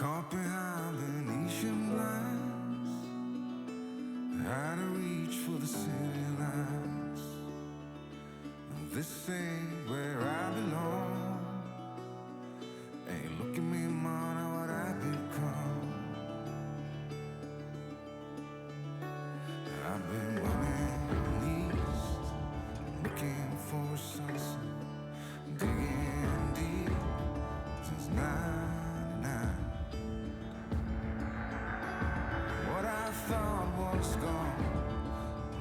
Caught behind Venetian blinds, had to reach for the city lights. This ain't where I belong. Hey, look at me, man, what I've become. I've been running east, looking for a sunset, digging deep since '99. What I thought was gone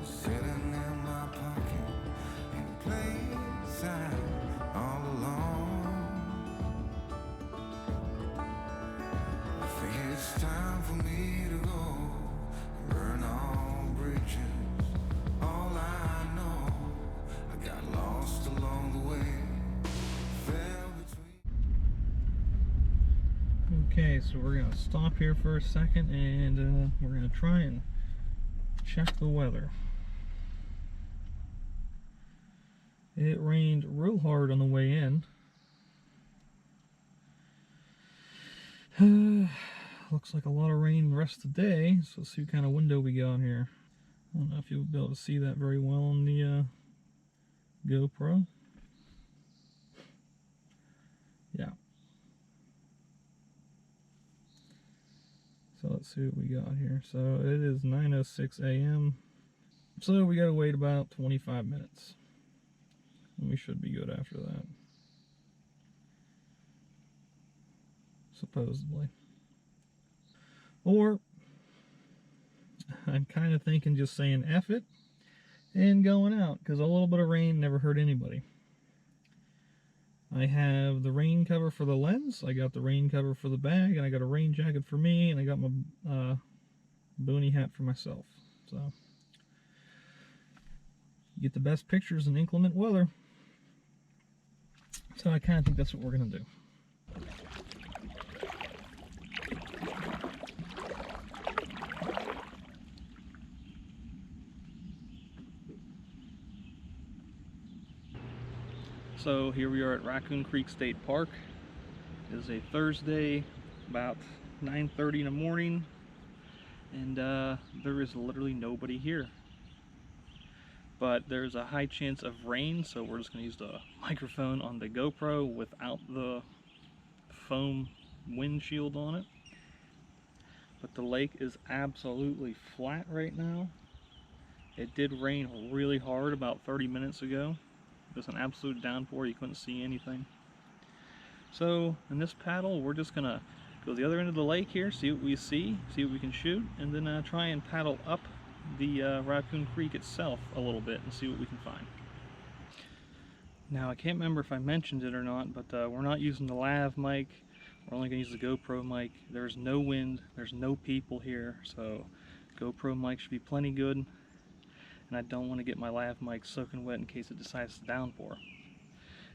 was sitting in my pocket in plain sight all along. I think it's time for me to go and burn all bridges. All I know, I got lost along the way, fell between. Okay, so we're gonna stop here for a second and we're gonna try and check the weather. It rained real hard on the way in. Looks like a lot of rain the rest of the day, so let's see what kind of window we got here. I don't know if you'll be able to see that very well on the GoPro. Yeah. So let's see what we got here. So it is 9:06 a.m. So we gotta wait about 25 minutes. And we should be good after that. Supposedly. Or, I'm kind of thinking just saying F it and going out, because a little bit of rain never hurt anybody. I have the rain cover for the lens, I got the rain cover for the bag, and I got a rain jacket for me, and I got my boonie hat for myself. So, get the best pictures in inclement weather. So I kind of think that's what we're going to do. So here we are at Racoon Creek State Park. It is a Thursday, about 9:30 in the morning, and there is literally nobody here. But there's a high chance of rain, so we're just going to use the microphone on the GoPro without the foam windshield on it. But the lake is absolutely flat right now. It did rain really hard about 30 minutes ago. It was an absolute downpour, you couldn't see anything. So in this paddle, we're just gonna go to the other end of the lake here, see what we see what we can shoot, and then try and paddle up the Racoon Creek itself a little bit and see what we can find. Now I can't remember if I mentioned it or not, but we're not using the lav mic. We're only going to use the GoPro mic. There's no wind, there's no people here, so GoPro mic should be plenty good. And I don't want to get my lav mic soaking wet in case it decides to downpour.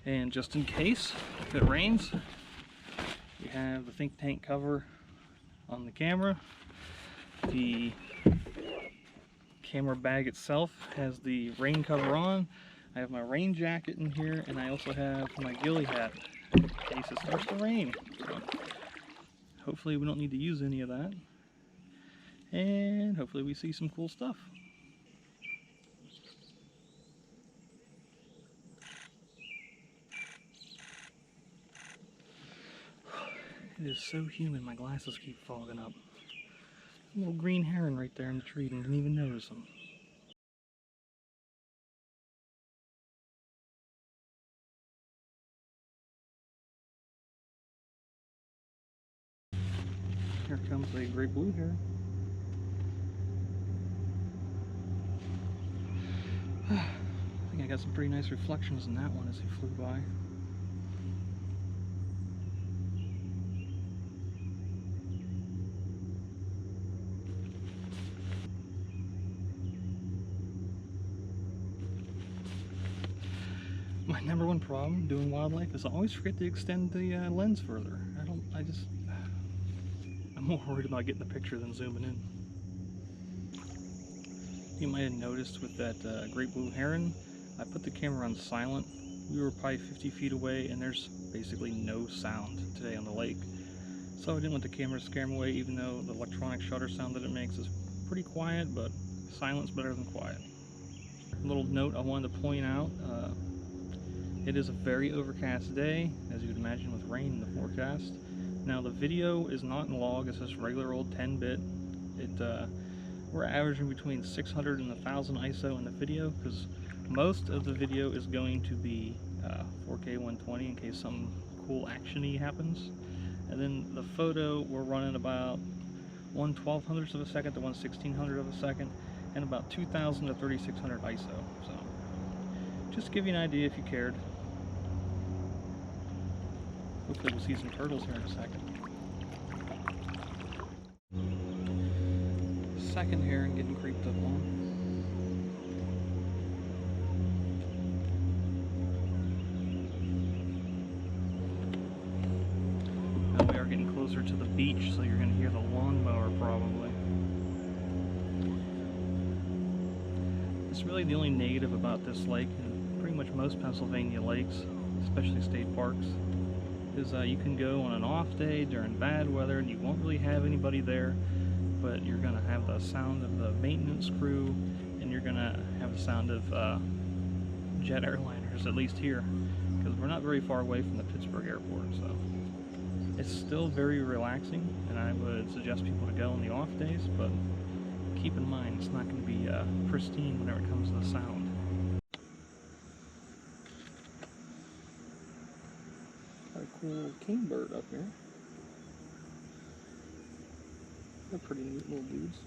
And just in case, if it rains, we have the think tank cover on the camera. The camera bag itself has the rain cover on. I have my rain jacket in here, and I also have my ghillie hat in case it starts to rain. So hopefully we don't need to use any of that. And hopefully we see some cool stuff. It is so humid, my glasses keep fogging up. A little green heron right there in the tree, and didn't even notice them. Here comes a great blue heron. I think I got some pretty nice reflections in that one as he flew by. My number one problem doing wildlife is I always forget to extend the lens further. I'm more worried about getting the picture than zooming in. You might have noticed with that great blue heron, I put the camera on silent. We were probably 50 feet away and there's basically no sound today on the lake. So I didn't want the camera to scare him away, even though the electronic shutter sound that it makes is pretty quiet, but silence better than quiet. A little note I wanted to point out, it is a very overcast day, as you would imagine, with rain in the forecast. Now the video is not in log, it's just regular old 10-bit. We're averaging between 600 and 1000 ISO in the video, because most of the video is going to be 4K 120 in case some cool action-y happens. And then the photo, we're running about 1/1200th of a second to 1/1600th of a second, and about 2000 to 3600 ISO. So, just to give you an idea if you cared. Hopefully we'll see some turtles here in a second. Second heron getting creeped up on. Getting closer to the beach, so you're going to hear the lawnmower probably. It's really the only negative about this lake, and pretty much most Pennsylvania lakes, especially state parks, is you can go on an off day during bad weather and you won't really have anybody there, but you're going to have the sound of the maintenance crew, and you're going to have the sound of jet airliners, at least here, because we're not very far away from the Pittsburgh airport. So it's still very relaxing, and I would suggest people to go on the off days, but keep in mind it's not going to be pristine whenever it comes to the sound. Got a cool little kingbird up here. They're pretty neat little dudes.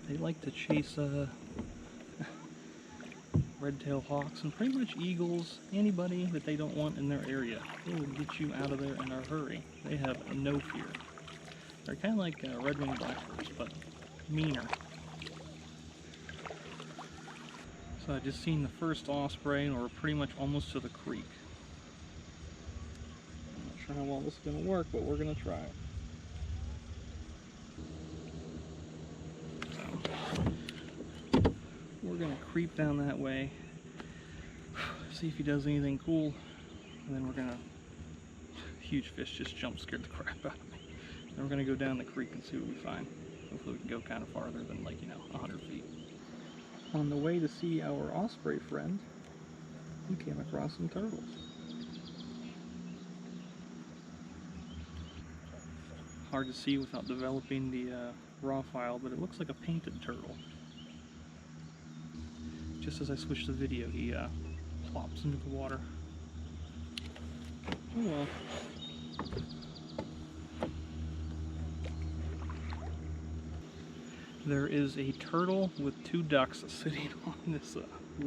They like to chase red-tailed hawks and pretty much eagles, anybody that they don't want in their area. They will get you out of there in a hurry. They have no fear. They're kind of like red-winged blackbirds, but meaner. So I just seen the first osprey, and we're pretty much almost to the creek. I'm not sure how well this is going to work, but we're going to try it. We're going to creep down that way, see if he does anything cool, and then we're going to... Huge fish just jump scared the crap out of me. Then we're going to go down the creek and see what we find. Hopefully we can go kind of farther than, like, 100 feet. On the way to see our osprey friend, we came across some turtles. Hard to see without developing the raw file, but it looks like a painted turtle. Just as I switch the video, he plops into the water. Oh well. There is a turtle with 2 ducks sitting on this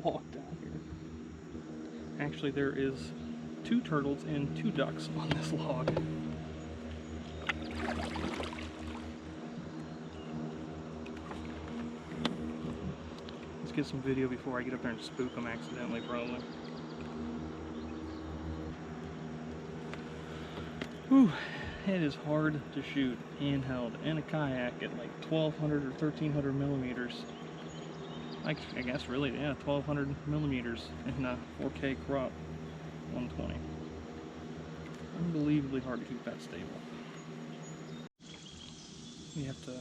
log down here. Actually, there is 2 turtles and 2 ducks on this log. Get some video before I get up there and spook them accidentally, probably. Whew, it is hard to shoot handheld in a kayak at like 1200 or 1300 millimeters. Like, I guess really, yeah, 1200 millimeters in a 4K crop 120. Unbelievably hard to keep that stable. We have to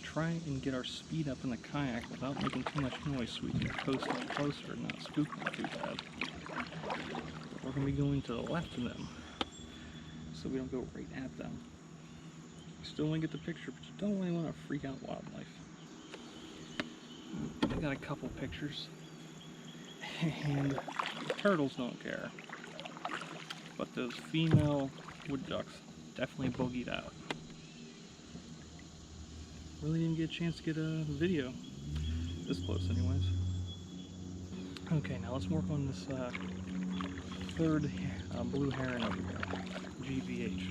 try and get our speed up in the kayak without making too much noise so we can coast up closer and not spook them too bad. We're going to be going to the left of them, so we don't go right at them. You still want to get the picture, but you don't really want to freak out wildlife. I got a couple pictures, and the turtles don't care, but those female wood ducks definitely boogied out. Really didn't get a chance to get a video this close anyways. Okay, now let's work on this third blue heron over here, GVH.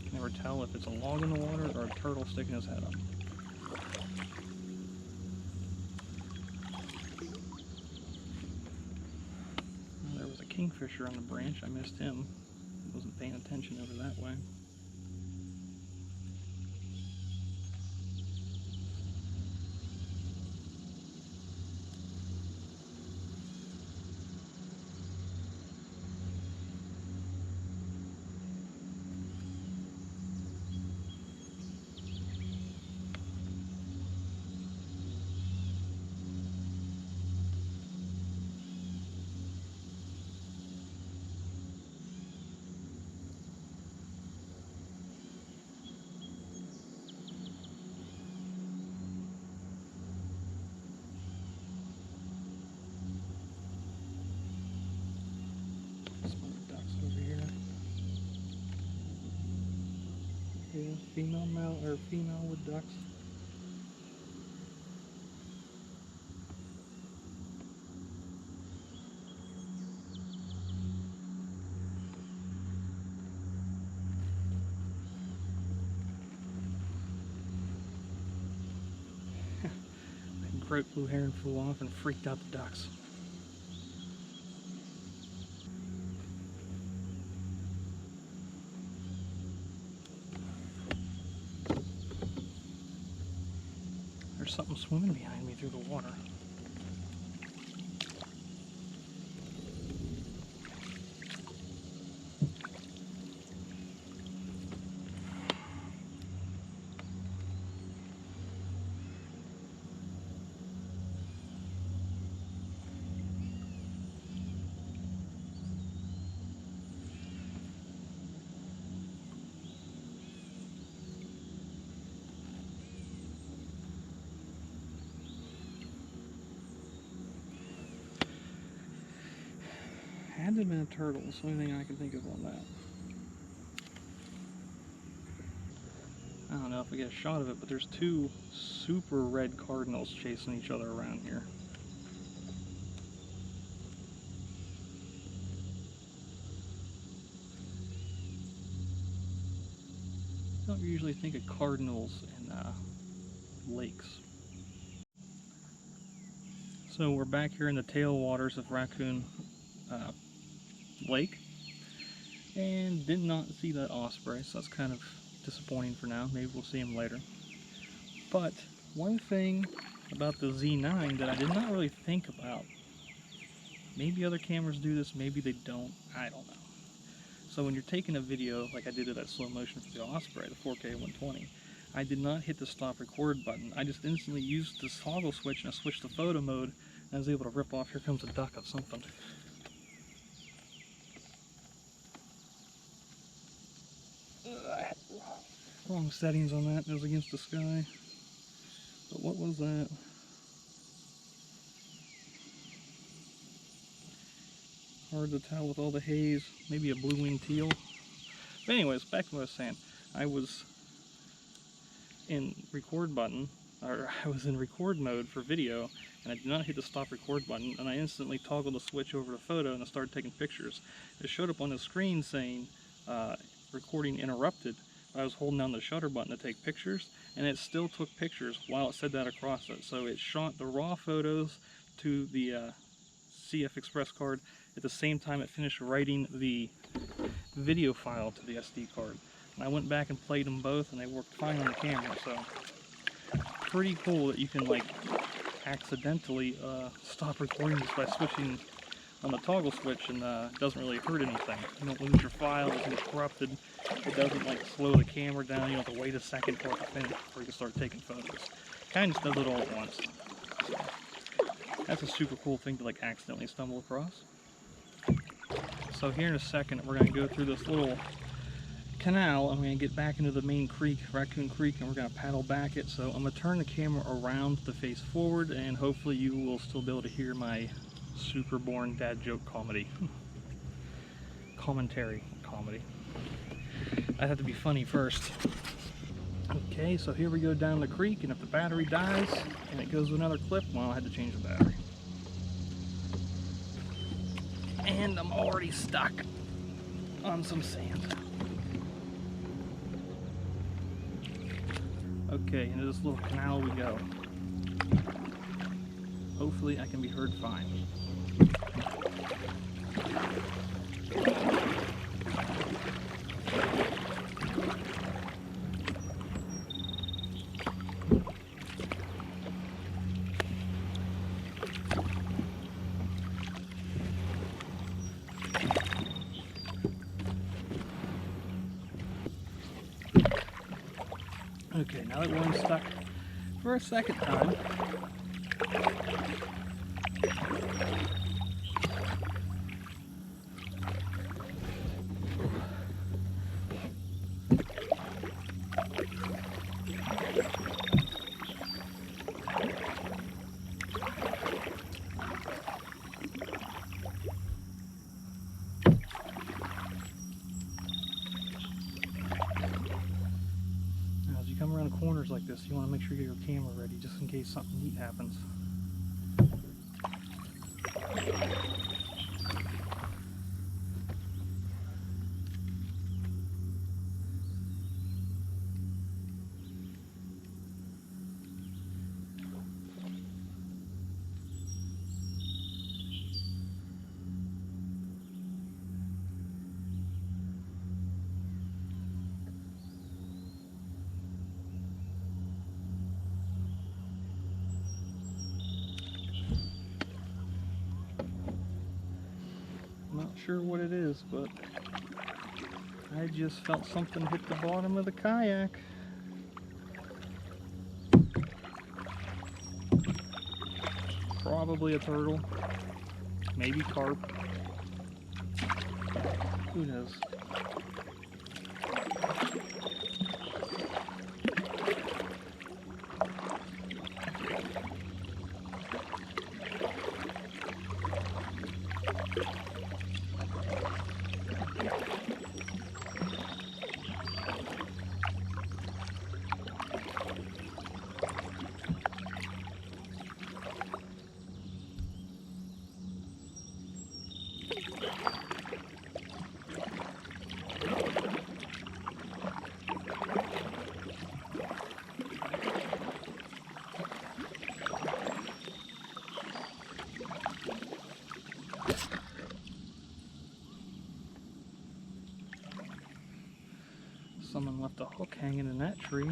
Can never tell if it's a log in the water or a turtle sticking his head up. Kingfisher on the branch. I missed him. Wasn't paying attention over that way. Some other ducks over here. Yeah, female male or female wood ducks. Great blue heron flew off and freaked out the ducks. There's something swimming behind me through the water. Had to have been a turtle, that's the only thing I can think of on that. I don't know if I get a shot of it, but there's two super red cardinals chasing each other around here. I don't usually think of cardinals in lakes. So we're back here in the tailwaters of Racoon Lake, and did not see that osprey, so that's kind of disappointing for now. Maybe we'll see him later. But one thing about the Z9 that I did not really think about, maybe other cameras do this, maybe they don't, I don't know. So when you're taking a video, like I did of that slow motion for the Osprey, the 4K 120, I did not hit the stop record button. I just instantly used this toggle switch and I switched to photo mode, and I was able to rip off, here comes a duck of something. Wrong settings on that, it was against the sky. But what was that? Hard to tell with all the haze. Maybe a blue-winged teal. But anyways, back to what I was saying. I was in record button, or I was in record mode for video, and I did not hit the stop record button, and I instantly toggled the switch over to photo and I started taking pictures. It showed up on the screen saying recording interrupted. I was holding down the shutter button to take pictures, and it still took pictures while it said that across it. So it shot the raw photos to the CF Express card at the same time it finished writing the video file to the SD card. And I went back and played them both, and they worked fine on the camera. So pretty cool that you can like accidentally stop recording just by switching on the toggle switch, and it doesn't really hurt anything. You don't lose your file, it's not corrupted. It doesn't like slow the camera down. You don't have to wait a second for it to finish before you can start taking photos. Kind of just does it all at once. So that's a super cool thing to like accidentally stumble across. So here in a second we're going to go through this little canal. I'm going to get back into the main creek, Racoon Creek, and we're going to paddle back it. So I'm going to turn the camera around to face forward, and hopefully you will still be able to hear my super boring dad joke comedy. Commentary. I'd have to be funny first. Okay, so here we go down the creek, and if the battery dies and it goes to another clip, well, I had to change the battery. And I'm already stuck on some sand. Okay, into this little canal we go. Hopefully I can be heard fine. Okay, now that we're unstuck for a second time, as you come around corners like this, you want to make sure you get your camera ready just in case something neat happens. Not sure what it is, but I just felt something hit the bottom of the kayak. Probably a turtle, maybe carp. Who knows? Someone left a hook hanging in that tree.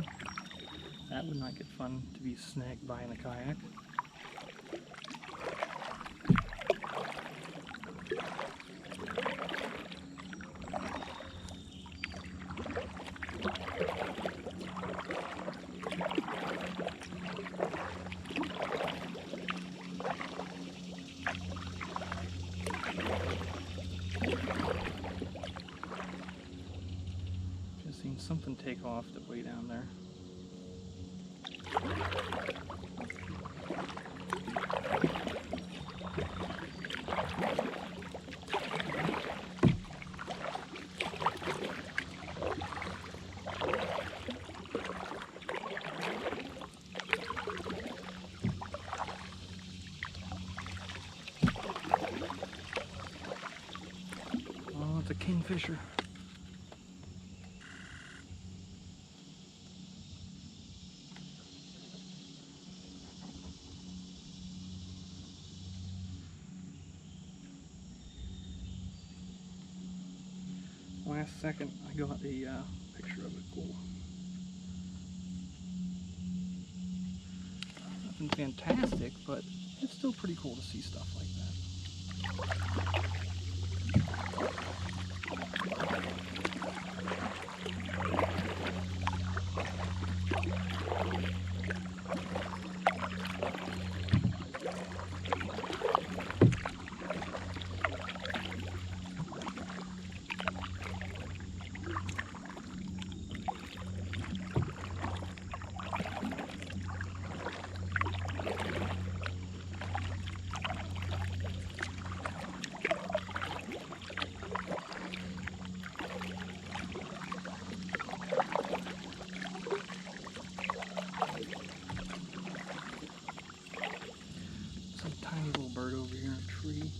That would not get fun to be snagged by in a kayak. Just seen something take off the way down there. Oh, it's a kingfisher. Last second, I got a picture of it. Cool. Nothing fantastic, but it's still pretty cool to see stuff like that. Some tiny little bird over here in a tree.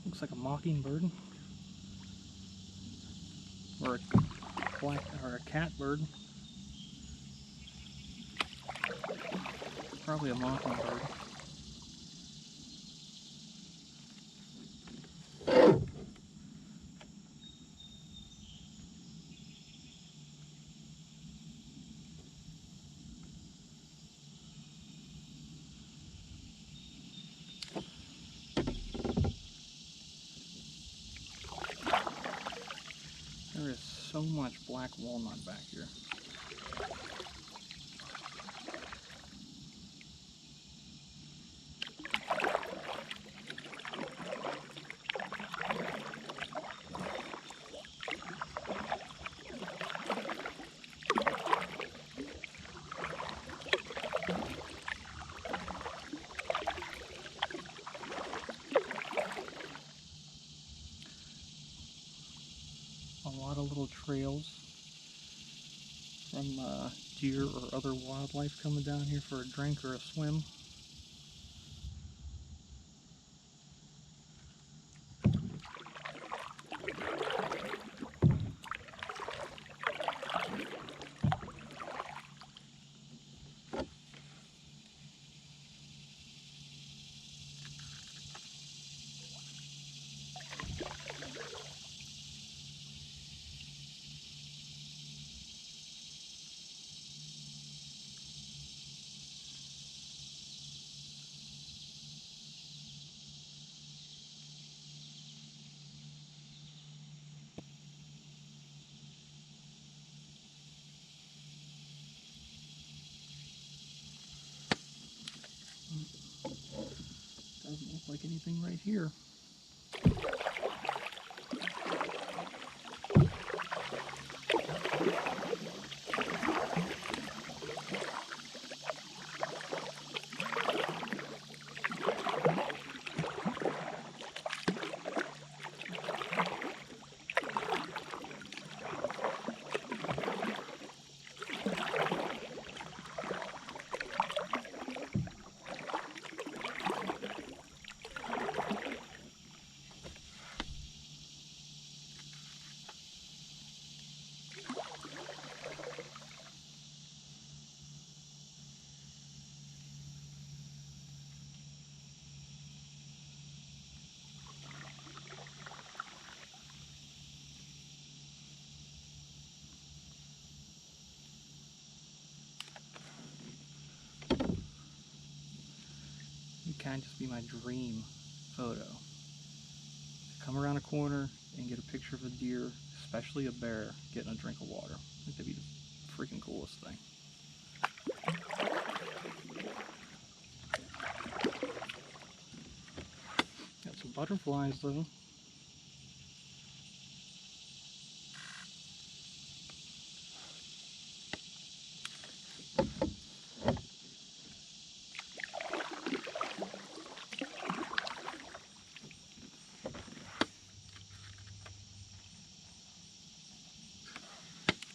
Looks like a mockingbird, or a catbird. Probably a mockingbird. so much black walnut back here. A lot of little trails from deer or other wildlife coming down here for a drink or a swim. Doesn't look like anything right here. It can just be my dream photo. To come around a corner and get a picture of a deer, especially a bear, getting a drink of water. I think that'd be the freaking coolest thing. Got some butterflies though.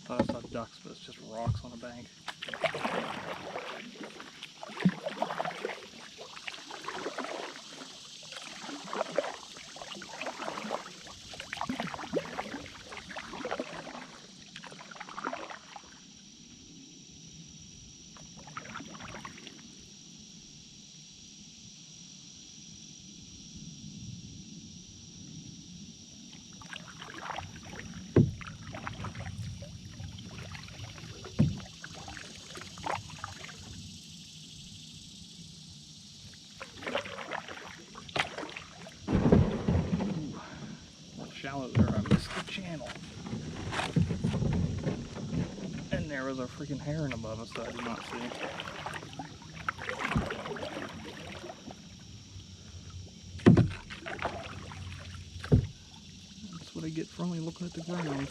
Thought I saw ducks, but it's just rocks on a bank. Shallow there, I missed the channel. And there was a freaking heron above us that I did not see. That's what I get from only looking at the ground.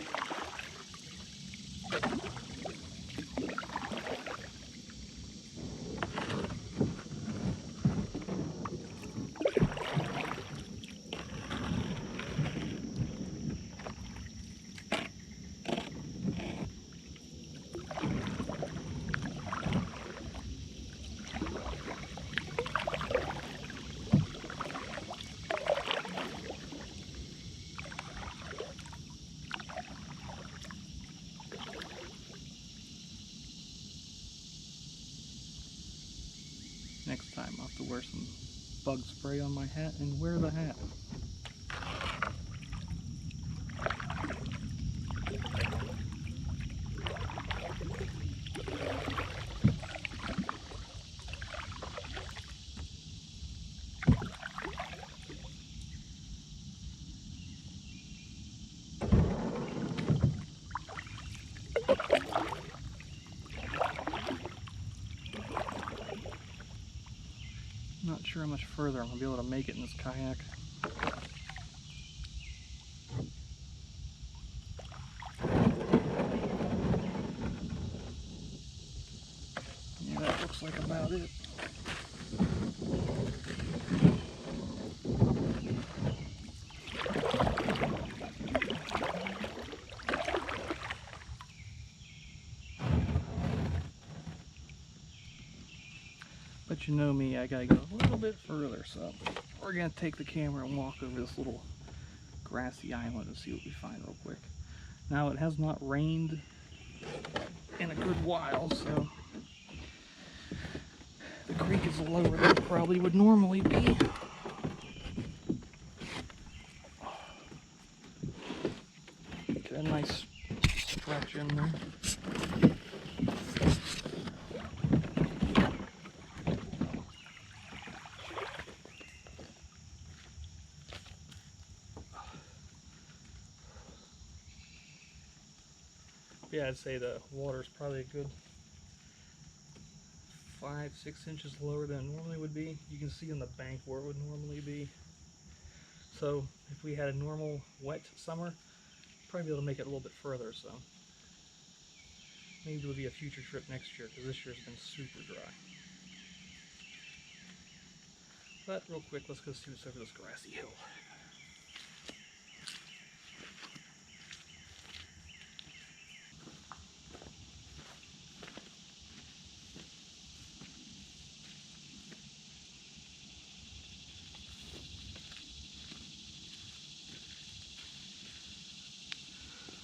Next time I'll have to wear some bug spray on my hat and wear the hat. Not sure how much further I'm going to be able to make it in this kayak. Yeah, that looks like about it. But you know me, I gotta go a little bit further, so we're gonna take the camera and walk over this little grassy island and see what we find real quick. Now, it has not rained in a good while, so the creek is lower than it probably would normally be. Get a nice stretch in there. Yeah, I'd say the water's probably a good 5-6 inches lower than it normally would be. You can see on the bank where it would normally be. So if we had a normal wet summer, probably be able to make it a little bit further. So maybe it'll be a future trip next year, because this year's been super dry. But real quick, let's go see what's over this grassy hill.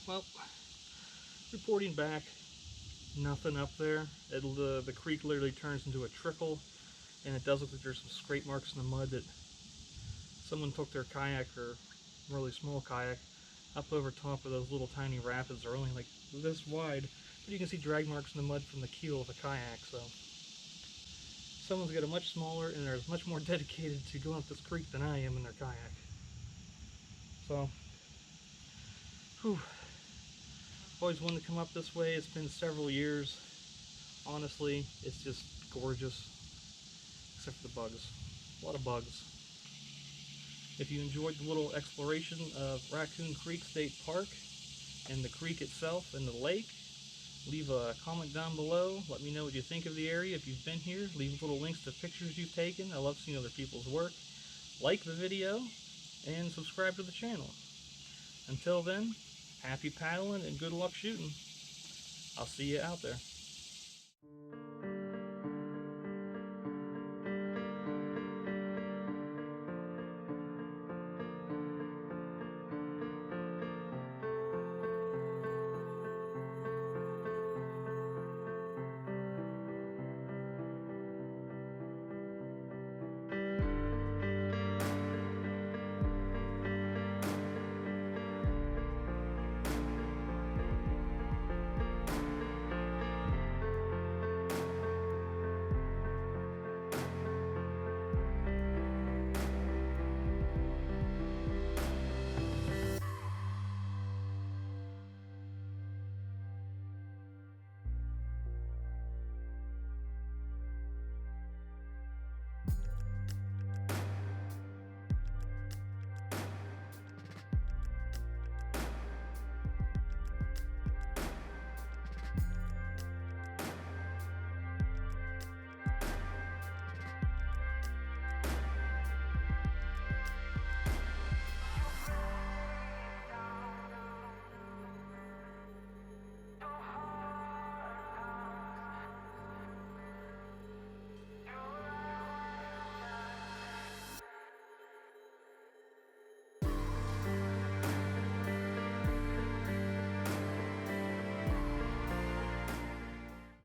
Well, reporting back, nothing up there. The creek literally turns into a trickle, and it does look like there's some scrape marks in the mud that someone took their kayak, or really small kayak, up over top of those little tiny rapids. They're only like this wide, but you can see drag marks in the mud from the keel of the kayak. So someone's got a much smaller, and they're much more dedicated to going up this creek than I am in their kayak. So, whew. Always wanted to come up this way. It's been several years. Honestly, it's just gorgeous, except for the bugs. A lot of bugs. If you enjoyed the little exploration of Racoon Creek State Park and the creek itself and the lake, leave a comment down below. Let me know what you think of the area. If you've been here, leave little links to pictures you've taken. I love seeing other people's work. Like the video and subscribe to the channel. Until then, happy paddling and good luck shooting. I'll see you out there.